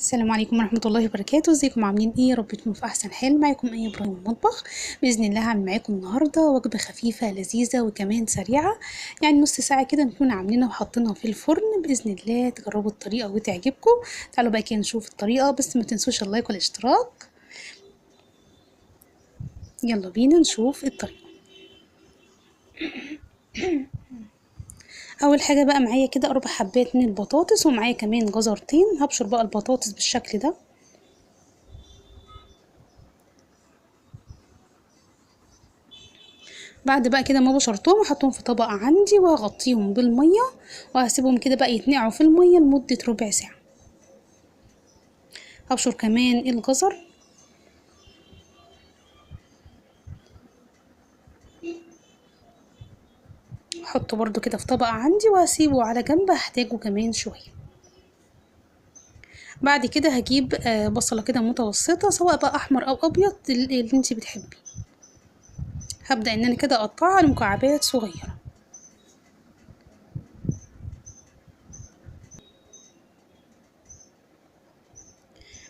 السلام عليكم ورحمة الله وبركاته. ازيكم عاملين ايه؟ يا رب تكونوا في احسن حال. معاكم ايه ابراهيم المطبخ. باذن الله هعمل معاكم النهارده وجبه خفيفه لذيذه وكمان سريعه، يعني نص ساعه كده نكون عاملينها وحاطينها في الفرن. باذن الله تجربوا الطريقه وتعجبكم. تعالوا بقى كده نشوف الطريقه، بس ما تنسوش اللايك والاشتراك. يلا بينا نشوف الطريقه. اول حاجه بقى معايا كده 4 حبات من البطاطس، ومعايا كمان جزرتين. هبشر بقى البطاطس بالشكل ده. بعد بقى كده ما بشرتهم هحطهم في طبق عندي وهغطيهم بالميه، وهسيبهم كده بقى يتنقعوا في الميه لمده ربع ساعه. هبشر كمان الجزر، احطه برضو كده في طبق عندي وهسيبه على جنب، هحتاجه كمان شويه. بعد كده هجيب بصله كده متوسطه، سواء بقى احمر او ابيض اللي انتي بتحبيه. هبدا ان انا كده اقطعها لمكعبات صغيره.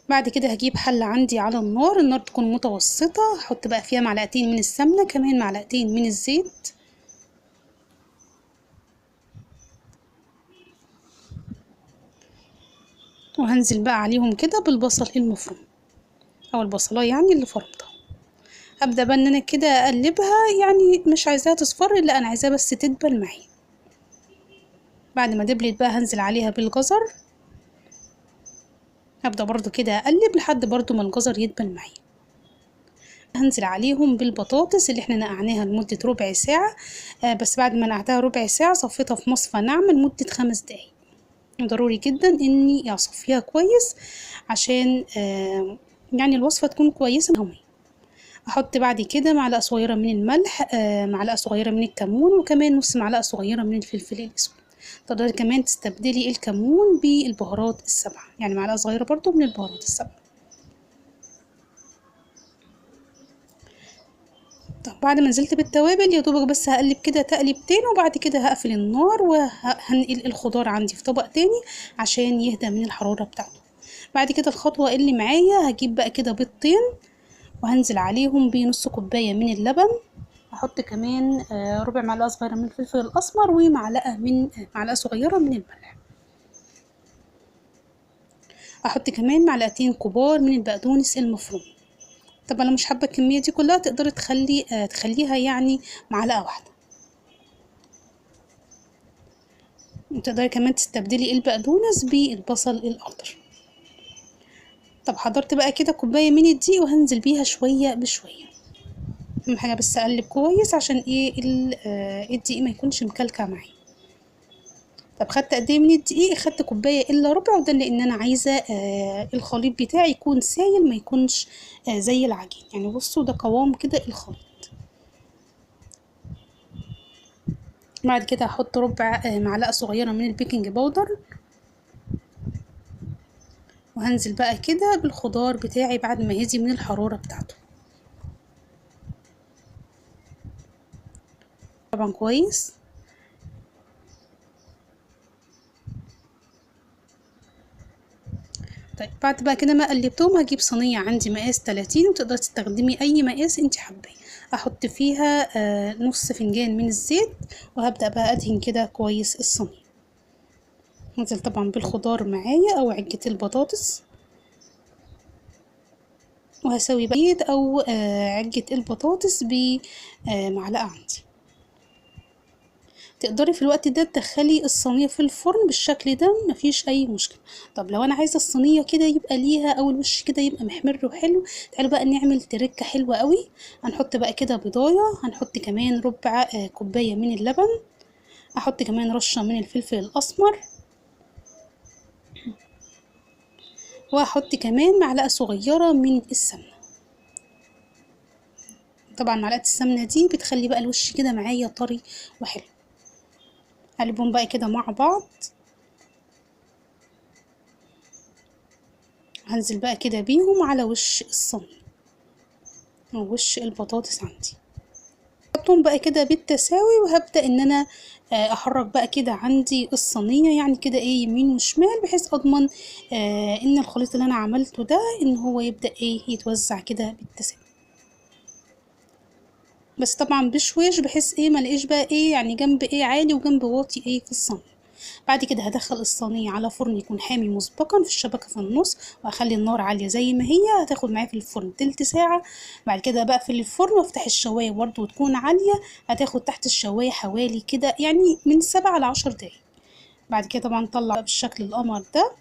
بعد كده هجيب حله عندي على النار تكون متوسطه، هحط بقى فيها معلقتين من السمنه، كمان معلقتين من الزيت، وهنزل بقى عليهم كده بالبصل المفروم او البصلايه يعني اللي فرمتها. هبدا بقى ان انا كده اقلبها، يعني مش عايزاها تصفر، لا انا عايزاها بس تدبل معايا. بعد ما دبلت بقى هنزل عليها بالجزر. هبدا برضو كده اقلب لحد برضو ما الجزر يدبل معايا. هنزل عليهم بالبطاطس اللي احنا نقعناها لمده ربع ساعه. بس بعد ما نقعتها ربع ساعه صفيتها في مصفى ناعمه لمده 5 دقايق. ضروري جدا اني اصفيها كويس عشان يعني الوصفه تكون كويسه. احط بعد كده معلقه صغيره من الملح، معلقه صغيره من الكمون، وكمان نص معلقه صغيره من الفلفل الاسود. تقدري كمان تستبدلي الكمون بالبهارات السبعه، يعني معلقه صغيره برضو من البهارات السبعه. طب بعد ما نزلت بالتوابل يا دوبك بس هقلب كده تقلبتين، وبعد كده هقفل النار وهنقل الخضار عندي في طبق تاني عشان يهدى من الحراره بتاعته. بعد كده الخطوه اللي معايا هجيب بقى كده بيضتين، وهنزل عليهم بنص كوبايه من اللبن. هحط كمان ربع معلقه صغيره من الفلفل الاسمر، ومعلقه من معلقه صغيره من الملح. هحط كمان معلقتين كبار من البقدونس المفروم. طبعا لو مش حابه الكميه دي كلها تقدري تخليها يعني معلقه واحده. تقدري كمان تستبدلي البقدونس بالبصل الاخضر. طب حضرت بقى كده كوبايه من الدقيق، وهنزل بيها شويه بشويه. اهم حاجه بس اقلب كويس عشان ايه الدقيق ما يكونش مكلكع معايا. طب خدت قد ايه من الدقيق؟ خدت كوبايه الا ربع، وده لان انا عايزه الخليط بتاعي يكون سايل، ما يكونش زي العجين. يعني بصوا ده قوام كده الخليط. بعد كده هحط ربع معلقه صغيره من البيكنج باودر، وهنزل بقى كده بالخضار بتاعي بعد ما يهدي من الحراره بتاعته. طبعا كويس. طيب بعد بقى كده ما قلبتهم هجيب صينيه عندي مقاس 30، وتقدر تستخدمي اي مقاس انت حباه. احط فيها نص فنجان من الزيت، وهبدأ بقى ادهن كده كويس الصينيه. هنزل طبعا بالخضار معايا او عجة البطاطس، وهسوي بيض او عجة البطاطس بمعلقة عندي. تقدري في الوقت ده تدخلي الصينية في الفرن بالشكل ده، مفيش اي مشكلة. طب لو انا عايزة الصينية كده يبقى ليها او الوش كده يبقى محمر وحلو، تعالوا بقى نعمل تركة حلوة قوي. هنحط بقى كده بيضاية، هنحط كمان ربع كوباية من اللبن، احط كمان رشة من الفلفل الاسمر، وهحط كمان معلقة صغيرة من السمنة. طبعا معلقة السمنة دي بتخلي بقى الوش كده معايا طري وحلو. هقلبهم بقى كده مع بعض. هنزل بقى كده بيهم على وش الصينية او وش البطاطس عندي. احطهم بقى كده بالتساوي، وهبدأ ان انا احرك بقى كده عندي الصينيه يعني كده ايه يمين وشمال، بحيث اضمن ان الخليط اللي انا عملته ده ان هو يبدا ايه يتوزع كده بالتساوي. بس طبعا بشويش بحيث ايه ملاقيش بقى ايه يعني جنب ايه عالي وجنب واطي ايه في الصينيه. بعد كده هدخل الصينية على فرن يكون حامي مسبقا في الشبكة في النص، وهخلي النار عالية زي ما هي، هتاخد معايا في الفرن تلت ساعة. بعد كده بقفل الفرن وافتح الشواية برضه وتكون عالية، هتاخد تحت الشواية حوالي كده يعني من 7 ل10 دقايق. بعد كده طبعا طلع بالشكل القمر ده.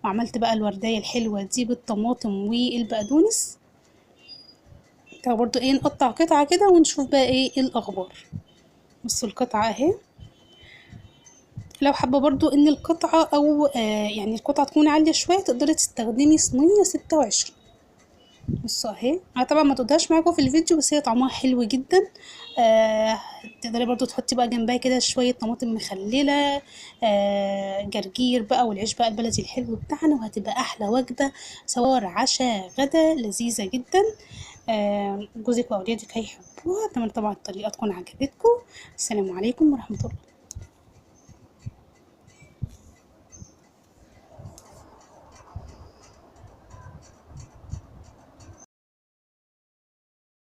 وعملت بقى الوردية الحلوة دي بالطماطم والبقدونس. طب برضه ايه نقطع قطعة كده ونشوف بقى ايه الأخبار. بصوا القطعة اهي. لو حابة برضو ان القطعة او يعني القطعة تكون عالية شوية، تقدري تستخدمي صينية 26. بصوا اهي، انا طبعا ما تقدرش معاكم في الفيديو، بس هي طعمها حلو جدا. تقدري برضو تحطي بقى جنبها كده شوية طماطم مخللة، جرجير بقى، والعيش بقى البلدي الحلو بتاعنا، وهتبقى احلى وجبة سواء عشاء غدا، لذيذة جدا. جوزك واولادك هيحبوها. اتمنى طبعا الطريقة تكون عجبتكم. السلام عليكم ورحمة الله.